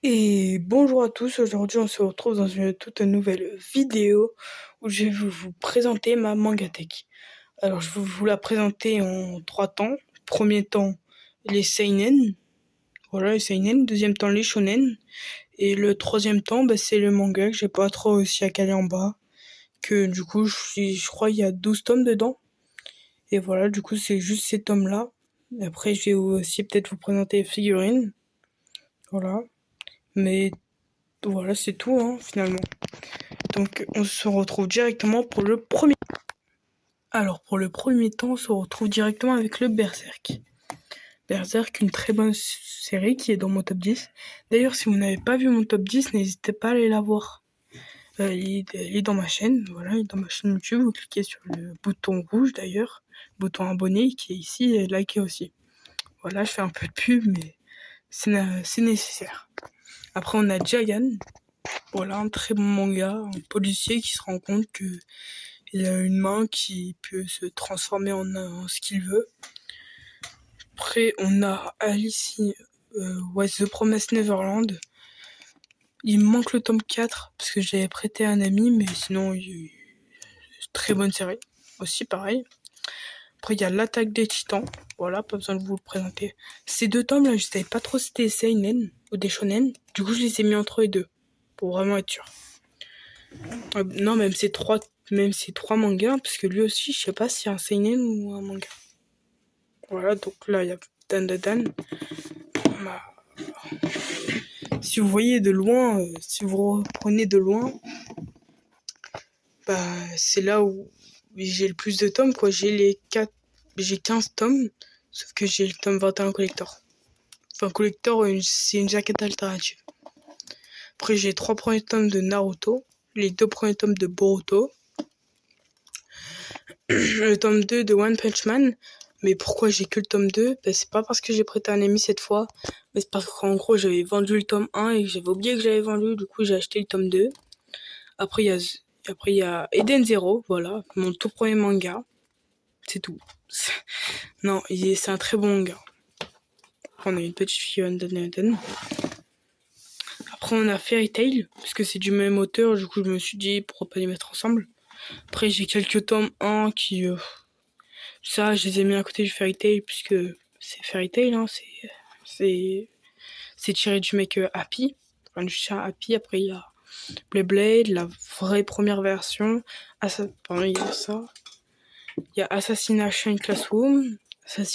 Et bonjour à tous, aujourd'hui on se retrouve dans une toute nouvelle vidéo où je vais vous présenter ma mangatech. Alors je vais vous la présenter en trois temps. Premier temps, les seinen, voilà les seinen. Deuxième temps, les shonen. Et le troisième temps, c'est le manga que j'ai pas trop réussi à caler en bas. Que du coup, je crois il y a 12 tomes dedans. Et voilà, du coup c'est juste ces tomes-là. Après je vais aussi peut-être vous présenter les figurines. Voilà. Mais voilà, c'est tout hein, finalement. Donc on se retrouve directement pour le premier. Alors pour le premier temps, on se retrouve directement avec le Berserk. Berserk, une très bonne série qui est dans mon top 10. D'ailleurs, si vous n'avez pas vu mon top 10, n'hésitez pas à aller la voir. Il est dans ma chaîne, voilà, il est dans ma chaîne YouTube. Vous cliquez sur le bouton rouge d'ailleurs, bouton abonné qui est ici et likez aussi. Voilà, je fais un peu de pub, mais c'est nécessaire. Après, on a Jagan. Voilà, un très bon manga, un policier qui se rend compte que il a une main qui peut se transformer en ce qu'il veut. Après, on a Alice What's the Promised Neverland. Il me manque le tome 4 parce que j'avais prêté à un ami, mais sinon, très bonne série. Aussi, pareil. Après, il y a L'attaque des titans. Voilà, pas besoin de vous le présenter. Ces deux tomes-là, je savais pas trop si c'était seinen ou des shonen. Du coup, je les ai mis entre les deux pour vraiment être sûr. Non, même ces trois mangas, parce que lui aussi, je sais pas si c'est un seinen ou un manga. Voilà, donc là, il y a Dan Da Dan. Si vous voyez de loin, si vous reprenez de loin, c'est là où j'ai le plus de tomes, quoi. J'ai 15 tomes, sauf que j'ai le tome 21 collector. Enfin, collector, c'est une jaquette alternative. Après, j'ai 3 premiers tomes de Naruto, les 2 premiers tomes de Boruto, le tome 2 de One Punch Man. Mais pourquoi j'ai que le tome 2 ? C'est pas parce que j'ai prêté un ami cette fois, mais c'est parce qu'en gros j'avais vendu le tome 1 et que j'avais oublié que j'avais vendu, du coup j'ai acheté le tome 2. Après il y a Eden Zero, voilà, mon tout premier manga. C'est tout. Non, c'est un très bon manga. On a une petite fille Eden. Après on a Fairy Tail, parce que c'est du même auteur, du coup je me suis dit pourquoi pas les mettre ensemble. Après j'ai quelques tomes 1 qui... ça, je les ai mis à côté du Fairy Tail, puisque c'est Fairy Tail, hein, c'est tiré du mec Happy, enfin du chien Happy. Après il y a Blade, la vraie première version. Pardon, il y a ça. Il y a Assassination Classroom. Il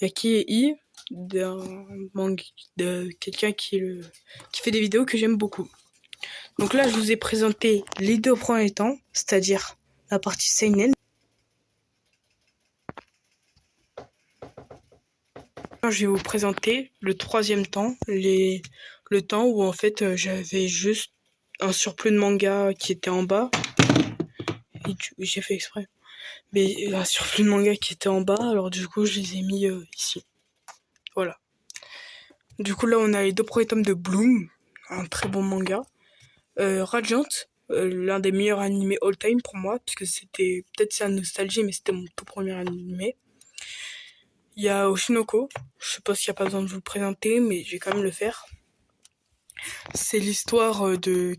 y a Ki et I, de quelqu'un qui fait des vidéos que j'aime beaucoup. Donc là, je vous ai présenté les 2 premiers temps, c'est-à-dire la partie seinen. Je vais vous présenter le 3e temps, le temps où en fait j'avais juste un surplus de manga qui était en bas. Et j'ai fait exprès. Mais un surplus de manga qui était en bas, alors du coup je les ai mis ici. Voilà. Du coup là on a les 2 premiers tomes de Bloom, un très bon manga. Radiant, l'un des meilleurs animés all time pour moi, puisque c'était, peut-être c'est un nostalgie, mais c'était mon tout premier animé. Il y a Oshinoko, je sais pas s'il n'y a pas besoin de vous le présenter, mais je vais quand même le faire. C'est l'histoire de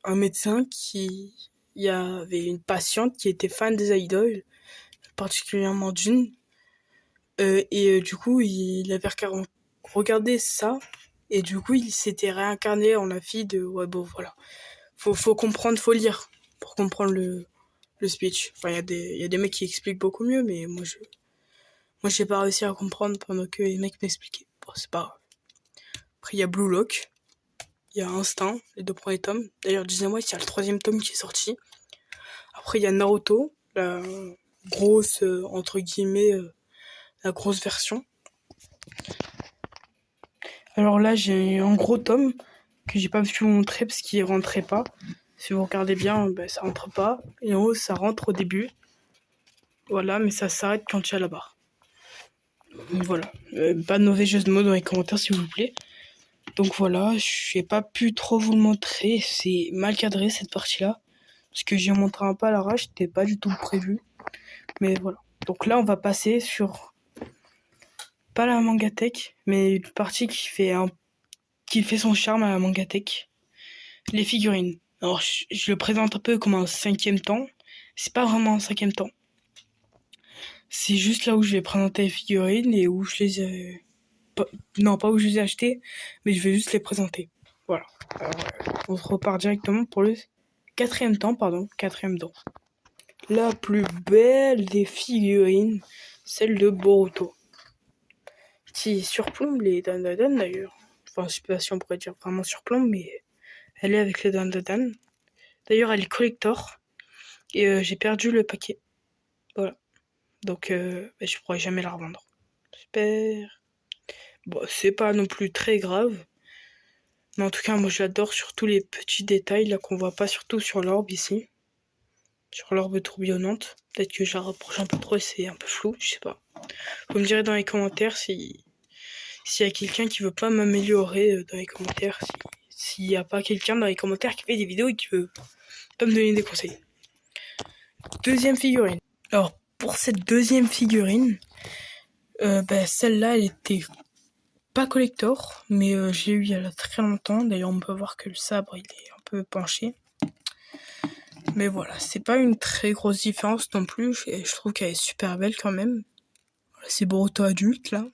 un médecin qui... Il y avait une patiente qui était fan des idoles, particulièrement d'une. Du coup, il avait regardé ça, et du coup, il s'était réincarné en la fille de... Ouais, bon, voilà. Faut comprendre, faut lire pour comprendre le speech. Enfin, il y a des mecs qui expliquent beaucoup mieux, mais moi, j'ai pas réussi à comprendre pendant que les mecs m'expliquaient. Bon, c'est pas grave. Après, il y a Blue Lock. Il y a Instinct, les 2 premiers tomes. D'ailleurs, disais-moi, il y a le 3e tome qui est sorti. Après, il y a Naruto, la grosse, entre guillemets, la grosse version. Alors là, j'ai un gros tome que j'ai pas pu vous montrer parce qu'il rentrait pas. Si vous regardez bien, ça rentre pas. Et en haut, ça rentre au début. Voilà, mais ça s'arrête quand il y a la barre. Donc voilà. Pas de mauvais jeu de mots dans les commentaires, s'il vous plaît. Donc voilà, j'ai pas pu trop vous le montrer. C'est mal cadré cette partie-là. Parce que j'ai montré un peu à l'arrache, c'était pas du tout prévu. Mais voilà. Donc là, on va passer sur... pas la mangatech, mais une partie qui qui fait son charme à la Mangatech. Les figurines. Alors, je le présente un peu comme un 5e temps. C'est pas vraiment un 5e temps. C'est juste là où je vais présenter les figurines et où je les ai... Non, pas où je les ai achetées, mais je vais juste les présenter. Voilà. Alors, on se repart directement pour le 4e temps, pardon. 4e temps. La plus belle des figurines, celle de Boruto. Qui surplombe les Dandadan d'ailleurs. Enfin, je sais pas si on pourrait dire vraiment surplombe, mais elle est avec les Dandadan. D'ailleurs, elle est collector. Et j'ai perdu le paquet. Voilà. Donc, je pourrais jamais la revendre. J'espère. Bon, c'est pas non plus très grave. Mais en tout cas, moi, j'adore surtout les petits détails là qu'on voit pas surtout sur l'orbe ici. Sur l'orbe tourbillonnante. Peut-être que je la rapproche un peu trop et c'est un peu flou, je sais pas. Vous me direz dans les commentaires s'il y a quelqu'un qui veut pas m'améliorer dans les commentaires. S'il y a pas quelqu'un dans les commentaires qui fait des vidéos et qui veut pas me donner des conseils. Deuxième figurine. Alors, pour cette deuxième figurine, celle-là, elle était pas collector, mais je l'ai eu il y a très longtemps. D'ailleurs, on peut voir que le sabre, il est un peu penché. Mais voilà, c'est pas une très grosse différence non plus. Je trouve qu'elle est super belle quand même. Voilà, c'est Boruto adulte, là.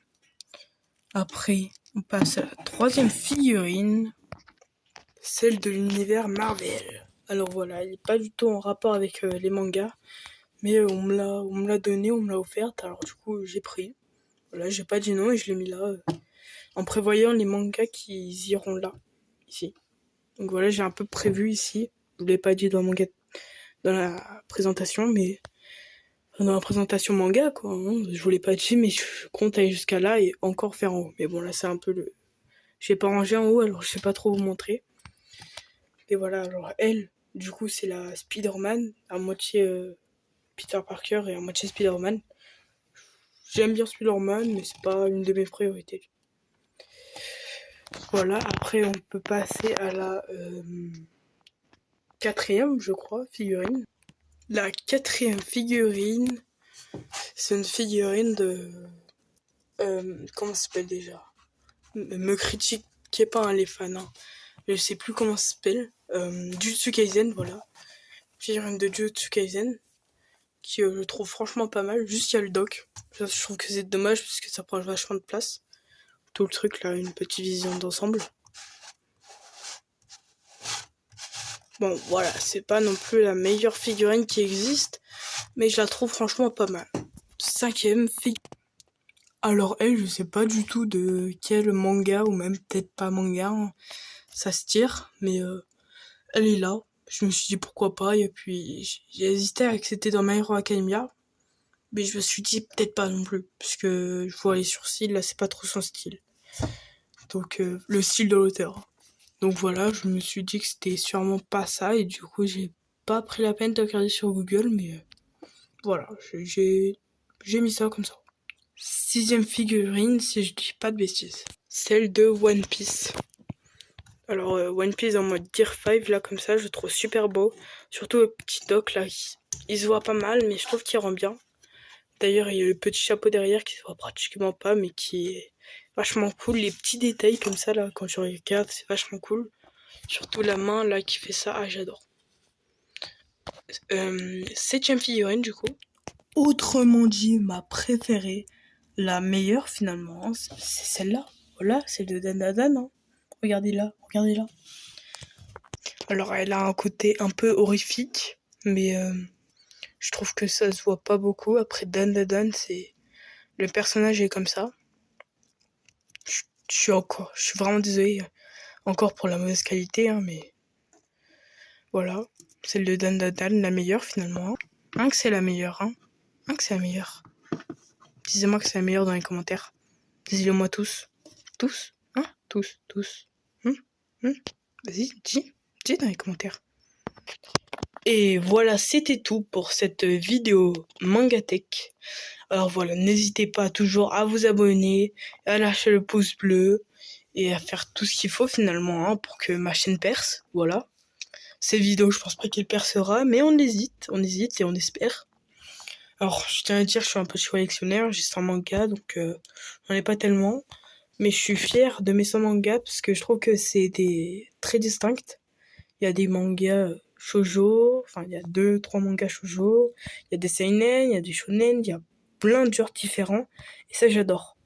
Après, on passe à la troisième figurine. Celle de l'univers Marvel. Alors voilà, elle est pas du tout en rapport avec les mangas. Mais on me l'a donné, on me l'a offerte. Alors du coup, j'ai pris. Voilà, j'ai pas dit non et je l'ai mis là. En prévoyant les mangas qui iront là. Ici. Donc voilà, j'ai un peu prévu ici. Je vous l'ai pas dit dans la présentation, mais dans la présentation manga, quoi. Hein. Je vous l'ai pas dit, mais je compte aller jusqu'à là et encore faire en haut. Mais bon, là, c'est un peu le... J'ai pas rangé en haut, alors je sais pas trop vous montrer. Et voilà, alors elle, du coup, c'est la Spider-Man, à moitié Peter Parker et à moitié Spider-Man. J'aime bien Spider-Man, mais c'est pas une de mes priorités. Voilà, après, on peut passer à la... 4e, je crois, figurine. La 4e figurine, c'est une figurine de... comment ça s'appelle déjà? Me critiquez pas, hein, les fans. Hein. Je sais plus comment ça s'appelle. Jujutsu Kaisen, voilà. Figurine de Jujutsu Kaisen, qui je trouve franchement pas mal. Juste il y a le doc. Je trouve que c'est dommage parce que ça prend vachement de place. Tout le truc là, une petite vision d'ensemble. Bon, voilà, c'est pas non plus la meilleure figurine qui existe, mais je la trouve franchement pas mal. 5e figurine. Alors elle, je sais pas du tout de quel manga, ou même peut-être pas manga, hein, ça se tire, mais elle est là. Je me suis dit pourquoi pas, et puis j'ai hésité à accepter dans My Hero Academia, mais je me suis dit peut-être pas non plus, puisque je vois les sourcils, là c'est pas trop son style. Donc le style de l'auteur. Donc voilà, je me suis dit que c'était sûrement pas ça, et du coup j'ai pas pris la peine de regarder sur Google, mais voilà, j'ai mis ça comme ça. 6e figurine, si je dis pas de bêtises. Celle de One Piece. Alors One Piece en mode Gear 5, là comme ça, je trouve super beau. Surtout le petit doc là, il se voit pas mal, mais je trouve qu'il rend bien. D'ailleurs, il y a le petit chapeau derrière qui se voit pratiquement pas, mais qui est vachement cool. Les petits détails comme ça là, quand tu regardes, c'est vachement cool. Surtout la main là qui fait ça, j'adore. 7e figurine du coup. Autrement dit, ma préférée, la meilleure finalement, c'est celle-là. Voilà, celle de Dandadan. Hein. Regardez-la, regardez-la. Alors elle a un côté un peu horrifique, mais je trouve que ça se voit pas beaucoup. Après Dandadan, c'est... Le personnage est comme ça. Je suis vraiment désolée encore pour la mauvaise qualité, hein, mais... Voilà, celle de Dandadan, la meilleure finalement. Que c'est la meilleure, hein. Que c'est la meilleure. Disez-moi que c'est la meilleure dans les commentaires. Dis-le-moi tous. Tous. Hein? Tous. Vas-y, dis dans les commentaires. Et voilà, c'était tout pour cette vidéo Mangatech. Alors voilà, n'hésitez pas toujours à vous abonner, à lâcher le pouce bleu et à faire tout ce qu'il faut finalement hein, pour que ma chaîne perce. Voilà. Ces vidéos, je pense pas qu'elle percera, mais on hésite et on espère. Alors, je tiens à dire, je suis un petit collectionneur, j'ai 100 mangas, donc j'en ai pas tellement. Mais je suis fière de mes 100 mangas parce que je trouve que c'est très distinct. Il y a des mangas shoujo, enfin il y a 2, 3 mangas shoujo, il y a des seinen, il y a des shonen, il y a plein de genres différents et ça j'adore.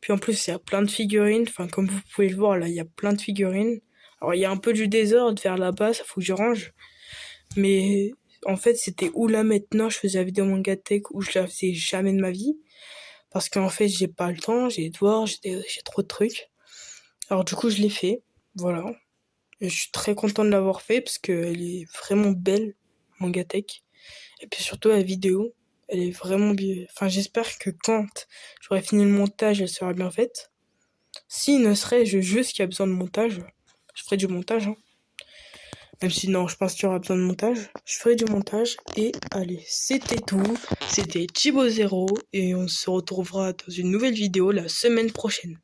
Puis en plus il y a plein de figurines, enfin comme vous pouvez le voir là il y a plein de figurines. Alors il y a un peu du désordre vers là-bas, ça faut que je range. Mais en fait c'était où là maintenant, je faisais la vidéo Mangatech où je la faisais jamais de ma vie. Parce qu'en fait j'ai pas le temps, j'ai des devoirs, j'ai trop de trucs. Alors du coup je l'ai fait, voilà. Et je suis très content de l'avoir fait parce qu'elle est vraiment belle, Mangatech. Et puis surtout la vidéo, elle est vraiment bien. Enfin, j'espère que quand j'aurai fini le montage, elle sera bien faite. Si ne serait-je juste qu'il y a besoin de montage, je ferai du montage. Hein. Même si non, je pense qu'il y aura besoin de montage. Je ferai du montage. Et allez, c'était tout. C'était Chibo Zero. Et on se retrouvera dans une nouvelle vidéo la semaine prochaine.